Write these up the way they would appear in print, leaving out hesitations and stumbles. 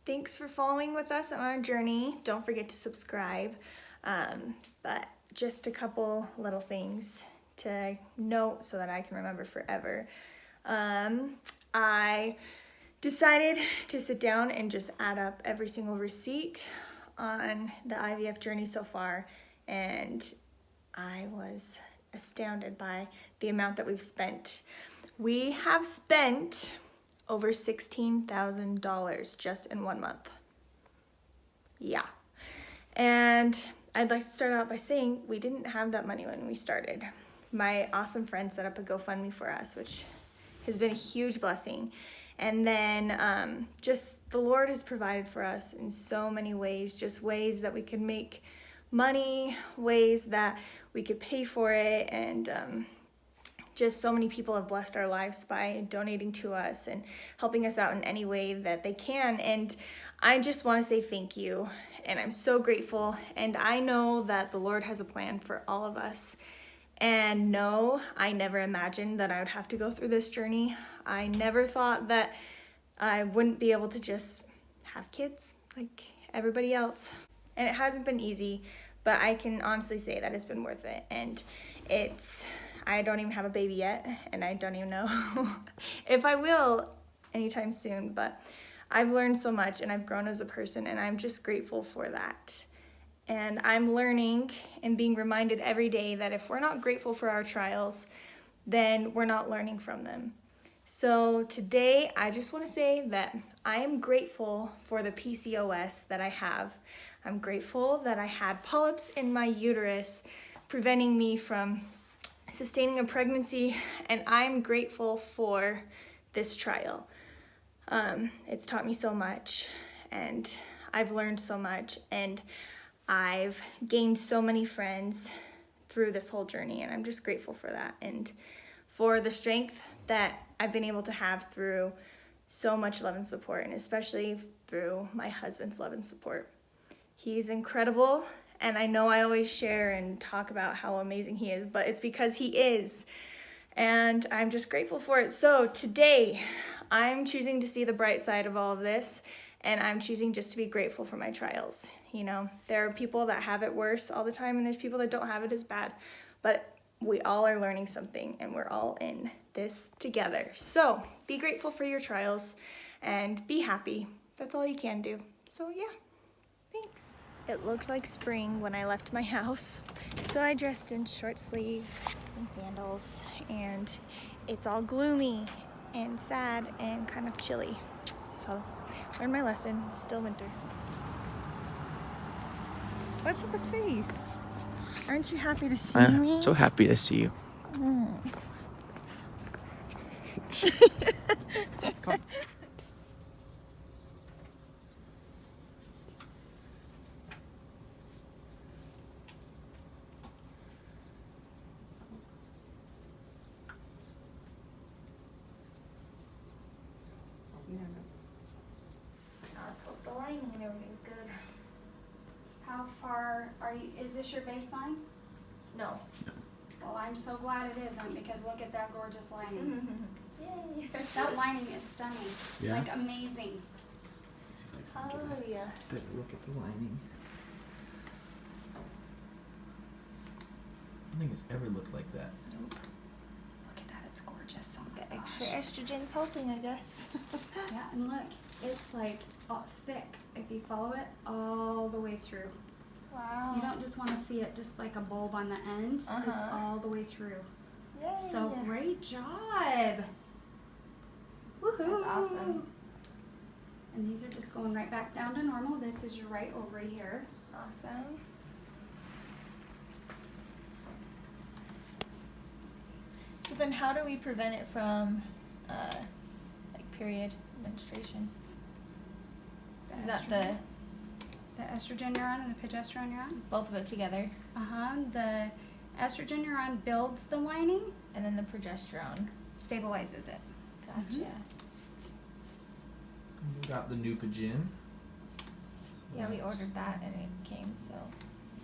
thanks for following with us on our journey. Don't forget to subscribe. But just a couple little things to note so that I can remember forever. I decided to sit down and just add up every single receipt on the IVF journey so far, and I was astounded by the amount that we've spent. We have spent over $16,000 just in 1 month. Yeah. And I'd like to start out by saying we didn't have that money when we started. My awesome friend set up a GoFundMe for us, which has been a huge blessing. And then just the Lord has provided for us in so many ways, just ways that we could make money, ways that we could pay for it, and just so many people have blessed our lives by donating to us and helping us out in any way that they can. And I just want to say thank you, and I'm so grateful. And I know that the Lord has a plan for all of us. And no, I never imagined that I would have to go through this journey. I never thought that I wouldn't be able to just have kids like everybody else. And it hasn't been easy, but I can honestly say that it's been worth it. And I don't even have a baby yet, and I don't even know if I will anytime soon, but I've learned so much and I've grown as a person, and I'm just grateful for that. And I'm learning and being reminded every day that if we're not grateful for our trials, then we're not learning from them. So today, I just want to say that I am grateful for the PCOS that I have. I'm grateful that I had polyps in my uterus preventing me from sustaining a pregnancy, and I'm grateful for this trial. It's taught me so much, and I've learned so much, and I've gained so many friends through this whole journey, and I'm just grateful for that and for the strength that I've been able to have through so much love and support, and especially through my husband's love and support. He's incredible, and I know I always share and talk about how amazing he is, but it's because he is, and I'm just grateful for it. So today, I'm choosing to see the bright side of all of this, and I'm choosing just to be grateful for my trials. You know, there are people that have it worse all the time, and there's people that don't have it as bad, but we all are learning something, and we're all in this together. So be grateful for your trials and be happy. That's all you can do. So yeah, thanks. It looked like spring when I left my house, so I dressed in short sleeves and sandals, and it's all gloomy and sad and kind of chilly. So learned my lesson. It's still winter. What's with the face? Aren't you happy to see me? I'm so happy to see you. Come. Let's hope the lining and everything's good. How far are you, is this your baseline? No. Well, I'm so glad it isn't, because look at that gorgeous lining. Yay. That lining is stunning. Yeah? Like amazing. Hallelujah. Better look at the lining. I don't think it's ever looked like that. Nope. Look at that, it's gorgeous. Oh my The gosh. extra estrogen's helping, I guess. Yeah, and look, it's like thick if you follow it all the way through. Wow. You don't just want to see it just like a bulb on the end. It's all the way through. Yay. So great job. Woohoo. That's awesome. And these are just going right back down to normal. This is your right ovary here. Awesome. So then how do we prevent it from like period menstruation? Is that The estrogen you're on and the progesterone you're on? both of it together? The estrogen you're on builds the lining, And then the progesterone. stabilizes it. Gotcha. We got the new Pajin. Yeah, we ordered that and it came, so.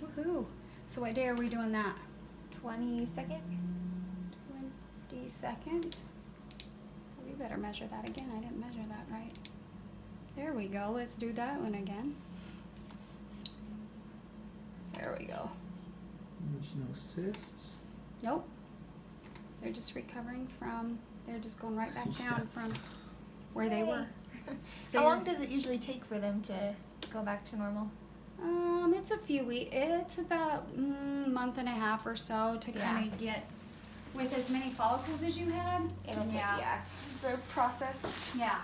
Woohoo. So what day are we doing that? 22nd? 22nd? We better measure that again. I didn't measure that right. There we go. Let's do that one again. There we go. There's no cysts. Nope. They're just recovering from, they're just going right back down from where they were. So How long does it usually take for them to go back to normal? It's a few weeks. It's about month and a half or so to kind of get with as many follicles as you had. It'll take, It's a process. Yeah.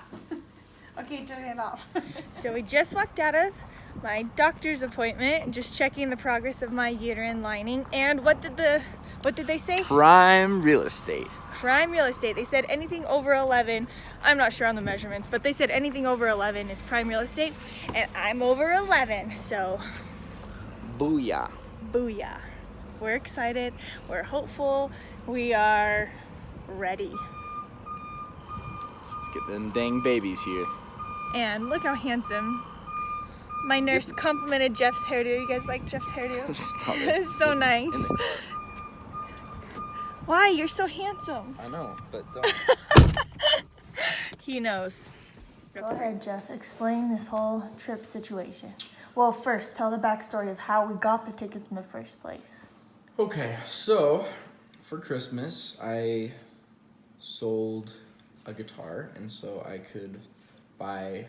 Okay, turn it off. So we just walked out of my doctor's appointment, just checking the progress of my uterine lining. And what did they say? Prime real estate. Prime real estate. They said anything over 11. I'm not sure on the measurements, but they said anything over 11 is prime real estate, and I'm over 11. So, Booyah. booyah! We're excited. We're hopeful. We are ready. Let's get them dang babies here. And look how handsome. My nurse complimented Jeff's hairdo. You guys like Jeff's hairdo? Stop it. It's so nice. Why? You're so handsome. I know, but don't. He knows. Go ahead, Jeff. Explain this whole trip situation. Well, first, tell the backstory of how we got the tickets in the first place. Okay, so for Christmas, I sold a guitar, and so I could buy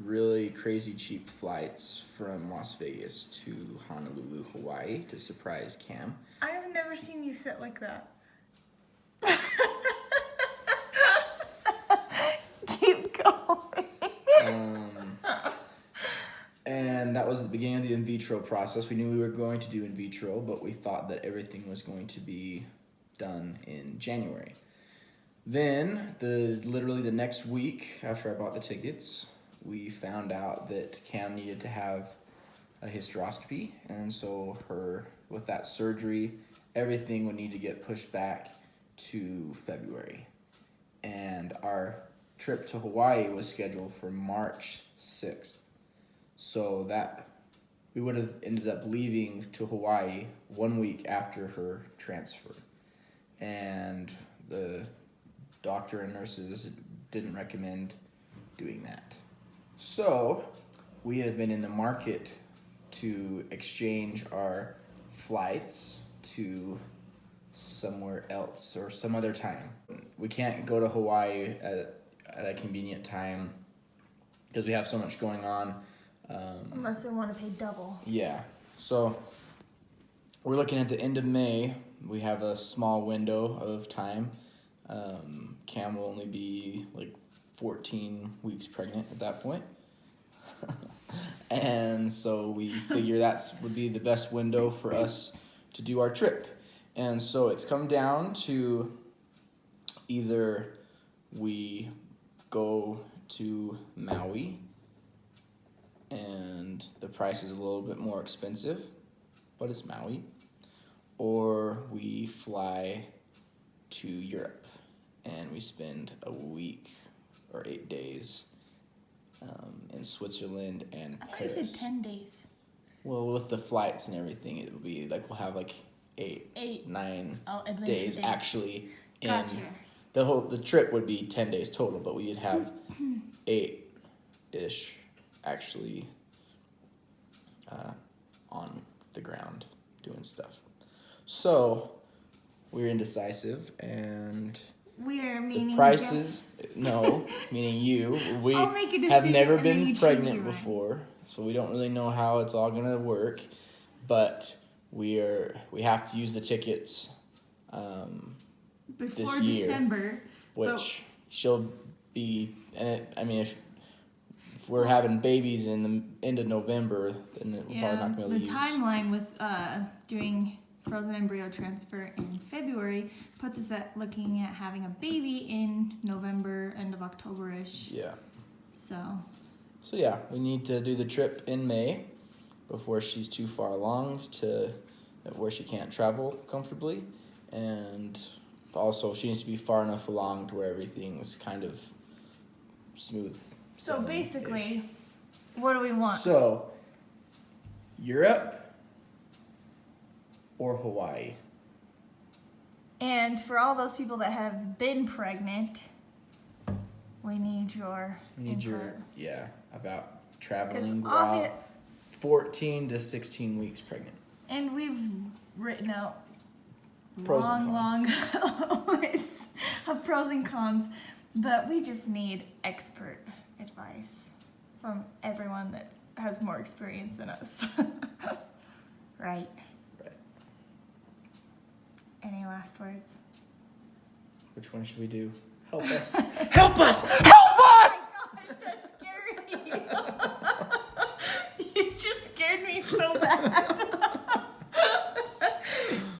really crazy cheap flights from Las Vegas to Honolulu, Hawaii to surprise Cam. I have never seen you sit like that. Keep going. And that was at the beginning of the in vitro process. We knew we were going to do in vitro, but we thought that everything was going to be done in January. Then, literally the next week after I bought the tickets, we found out that Cam needed to have a hysteroscopy, and so with that surgery, everything would need to get pushed back to February. And our trip to Hawaii was scheduled for March 6th. So that we would have ended up leaving to Hawaii 1 week after her transfer. And the doctor and nurses didn't recommend doing that. So we have been in the market to exchange our flights to somewhere else or some other time. We can't go to Hawaii at a convenient time because we have so much going on. Unless they want to pay double. Yeah, so we're looking at the end of May. We have a small window of time. Cam will only be like 14 weeks pregnant at that point. And so we figure would be the best window for us to do our trip. And so it's come down to either we go to Maui, and the price is a little bit more expensive, but it's Maui, or we fly to Europe and we spend a week or 8 days in Switzerland and I thought Paris. you said 10 days. Well, with the flights and everything, it would be like we'll have like 9 adventure days actually. Gotcha. The trip would be 10 days total, but we'd have 8-ish actually on the ground doing stuff. So we're indecisive, and We are meaning the prices. No, meaning you. We I'll make a have decision never and then you been change pregnant your mind. before, so we don't really know how it's all gonna work. But we have to use the tickets. Before this year, December. Which she'll be, and if we're having babies in the end of November, then we're probably not going to the use. timeline with doing frozen embryo transfer in February puts us at looking at having a baby in November, end of October-ish. Yeah. So yeah, we need to do the trip in May before she's too far along to where she can't travel comfortably, and also she needs to be far enough along to where everything's kind of smooth. So sailing-ish. basically, what do we want? So, Europe or Hawaii? And for all those people that have been pregnant, We need your We need your, input. yeah, about traveling 'Cause while 14 to 16 weeks pregnant. And we've written out Pros and long lists of pros and cons, but we just need expert advice from everyone that has more experience than us. Right. Right. Any last words? Which one should we do? Help us. Help us! Help